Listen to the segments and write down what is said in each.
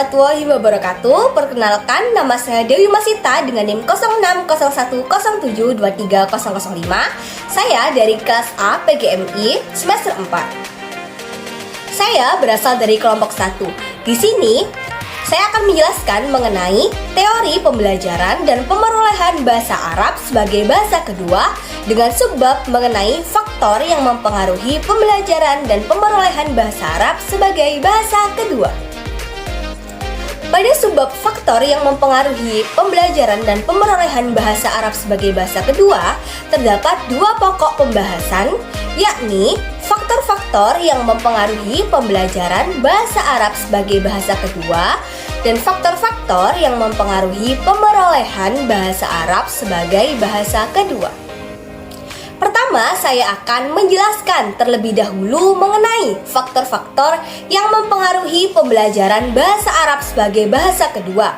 warahmatullahi wabarakatuh. Perkenalkan, nama saya Dewi Masita dengan NIM 0601072305. Saya dari kelas A PGMI semester 4. Saya berasal dari kelompok 1. Di sini, saya akan menjelaskan mengenai teori pembelajaran dan pemerolehan bahasa Arab sebagai bahasa kedua dengan subbab mengenai faktor yang mempengaruhi pembelajaran dan pemerolehan bahasa Arab sebagai bahasa kedua. Pada subbab faktor yang mempengaruhi pembelajaran dan pemerolehan bahasa Arab sebagai bahasa kedua, terdapat dua pokok pembahasan, yakni faktor-faktor yang mempengaruhi pembelajaran bahasa Arab sebagai bahasa kedua dan faktor-faktor yang mempengaruhi pemerolehan bahasa Arab sebagai bahasa kedua. Pertama, saya akan menjelaskan terlebih dahulu mengenai faktor-faktor yang mempengaruhi pembelajaran bahasa Arab sebagai bahasa kedua.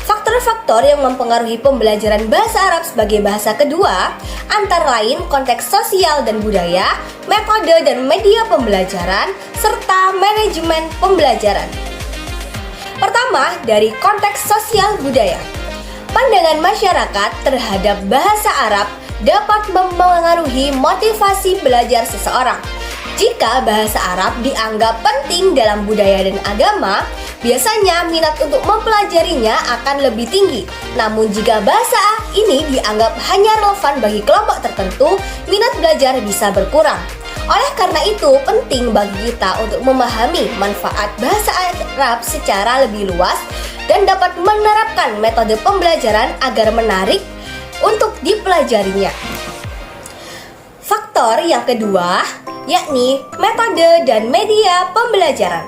Faktor-faktor yang mempengaruhi pembelajaran bahasa Arab sebagai bahasa kedua antara lain konteks sosial dan budaya, metode dan media pembelajaran, serta manajemen pembelajaran. Pertama, dari konteks sosial budaya. Pandangan masyarakat terhadap bahasa Arab dapat mempengaruhi motivasi belajar seseorang. Jika bahasa Arab dianggap penting dalam budaya dan agama, biasanya minat untuk mempelajarinya akan lebih tinggi. Namun jika bahasa ini dianggap hanya relevan bagi kelompok tertentu, minat belajar bisa berkurang. Oleh karena itu, penting bagi kita untuk memahami manfaat bahasa Arab secara lebih luas dan dapat menerapkan metode pembelajaran agar menarik untuk dipelajarinya. Faktor yang kedua, yakni metode dan media pembelajaran.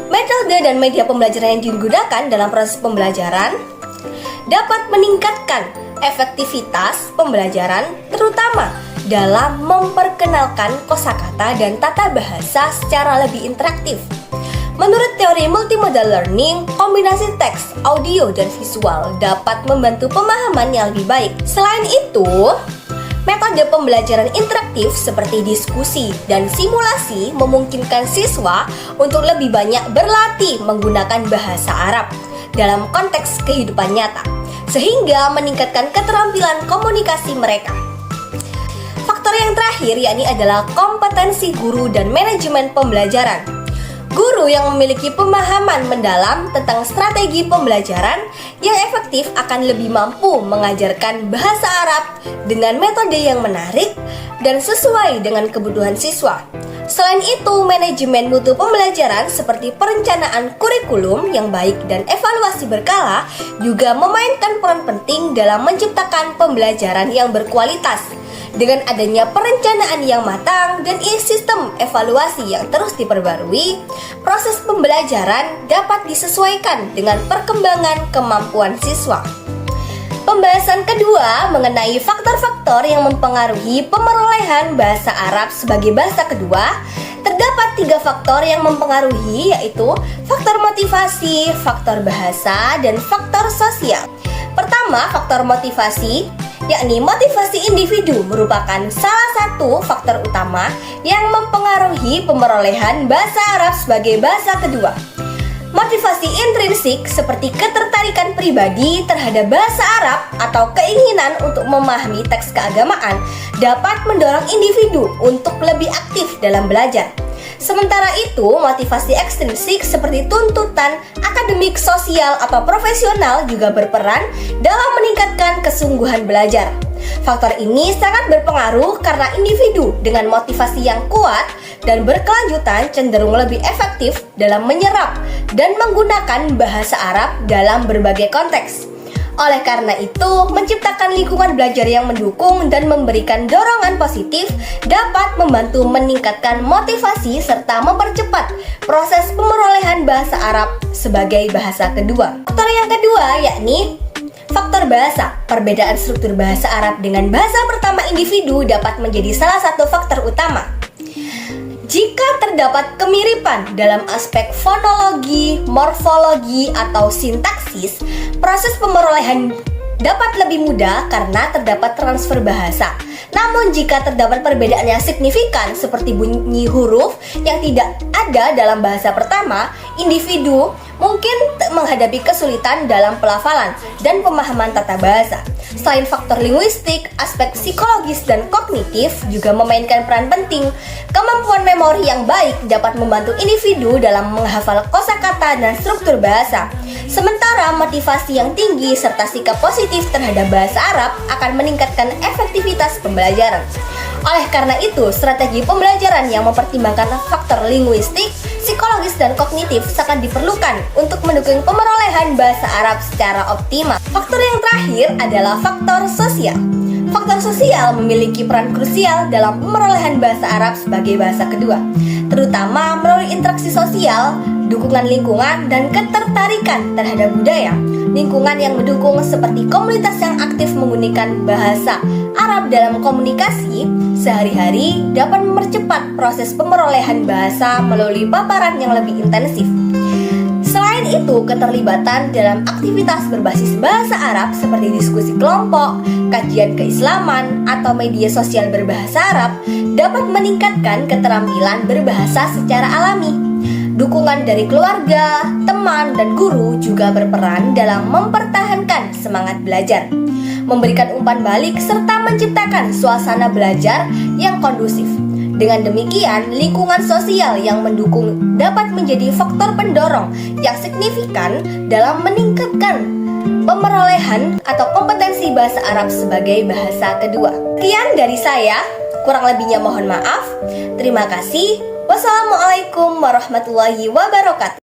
Metode dan media pembelajaran yang digunakan dalam proses pembelajaran dapat meningkatkan efektivitas pembelajaran, terutama dalam memperkenalkan kosakata dan tata bahasa secara lebih interaktif. Menurut teori multimodal learning, kombinasi teks, audio, dan visual dapat membantu pemahaman yang lebih baik. Selain itu, metode pembelajaran interaktif seperti diskusi dan simulasi memungkinkan siswa untuk lebih banyak berlatih menggunakan bahasa Arab dalam konteks kehidupan nyata, sehingga meningkatkan keterampilan komunikasi mereka. Faktor yang terakhir yakni adalah kompetensi guru dan manajemen pembelajaran. Guru yang memiliki pemahaman mendalam tentang strategi pembelajaran yang efektif akan lebih mampu mengajarkan bahasa Arab dengan metode yang menarik dan sesuai dengan kebutuhan siswa. Selain itu, manajemen mutu pembelajaran seperti perencanaan kurikulum yang baik dan evaluasi berkala juga memainkan peran penting dalam menciptakan pembelajaran yang berkualitas. Dengan adanya perencanaan yang matang dan sistem evaluasi yang terus diperbarui, proses pembelajaran dapat disesuaikan dengan perkembangan kemampuan siswa. Pembahasan kedua mengenai faktor-faktor yang mempengaruhi pemerolehan bahasa Arab sebagai bahasa kedua. Terdapat 3 faktor yang mempengaruhi, yaitu faktor motivasi, faktor bahasa, dan faktor sosial. Pertama, faktor motivasi, yakni motivasi individu merupakan salah satu faktor utama yang mempengaruhi pemerolehan bahasa Arab sebagai bahasa kedua. Motivasi intrinsik seperti ketertarikan pribadi terhadap bahasa Arab atau keinginan untuk memahami teks keagamaan dapat mendorong individu untuk lebih aktif dalam belajar. Sementara itu, motivasi ekstrinsik seperti tuntutan akademik, sosial, atau profesional juga berperan dalam meningkatkan kesungguhan belajar. Faktor ini sangat berpengaruh karena individu dengan motivasi yang kuat dan berkelanjutan cenderung lebih efektif dalam menyerap dan menggunakan bahasa Arab dalam berbagai konteks. Oleh karena itu, menciptakan lingkungan belajar yang mendukung dan memberikan dorongan positif dapat membantu meningkatkan motivasi serta mempercepat proses pemerolehan bahasa Arab sebagai bahasa kedua. Faktor yang kedua yakni faktor bahasa. Perbedaan struktur bahasa Arab dengan bahasa pertama individu dapat menjadi salah satu faktor utama. Jika terdapat kemiripan dalam aspek fonologi, morfologi, atau sintaksis, proses pemerolehan dapat lebih mudah karena terdapat transfer bahasa. Namun jika terdapat perbedaan yang signifikan seperti bunyi huruf yang tidak ada dalam bahasa pertama, individu mungkin menghadapi kesulitan dalam pelafalan dan pemahaman tata bahasa. Selain faktor linguistik, aspek psikologis dan kognitif juga memainkan peran penting. Kemampuan memori yang baik dapat membantu individu dalam menghafal kosakata dan struktur bahasa. Sementara motivasi yang tinggi serta sikap positif terhadap bahasa Arab akan meningkatkan efektivitas pembelajaran. Oleh karena itu, strategi pembelajaran yang mempertimbangkan faktor linguistik, psikologis, dan kognitif sangat diperlukan untuk mendukung pemerolehan bahasa Arab secara optimal. Faktor yang terakhir adalah faktor sosial. Faktor sosial memiliki peran krusial dalam pemerolehan bahasa Arab sebagai bahasa kedua, terutama melalui interaksi sosial, dukungan lingkungan, dan ketertarikan terhadap budaya. Lingkungan yang mendukung seperti komunitas yang aktif menggunakan bahasa Arab dalam komunikasi sehari-hari dapat mempercepat proses pemerolehan bahasa melalui paparan yang lebih intensif. Selain itu, keterlibatan dalam aktivitas berbasis bahasa Arab seperti diskusi kelompok, kajian keislaman, atau media sosial berbahasa Arab dapat meningkatkan keterampilan berbahasa secara alami. Dukungan dari keluarga, teman, dan guru juga berperan dalam mempertahankan semangat belajar, memberikan umpan balik, serta menciptakan suasana belajar yang kondusif. Dengan demikian, lingkungan sosial yang mendukung dapat menjadi faktor pendorong yang signifikan dalam meningkatkan pemerolehan atau kompetensi bahasa Arab sebagai bahasa kedua. Sekian dari saya, kurang lebihnya mohon maaf. Terima kasih. Wassalamualaikum warahmatullahi wabarakatuh.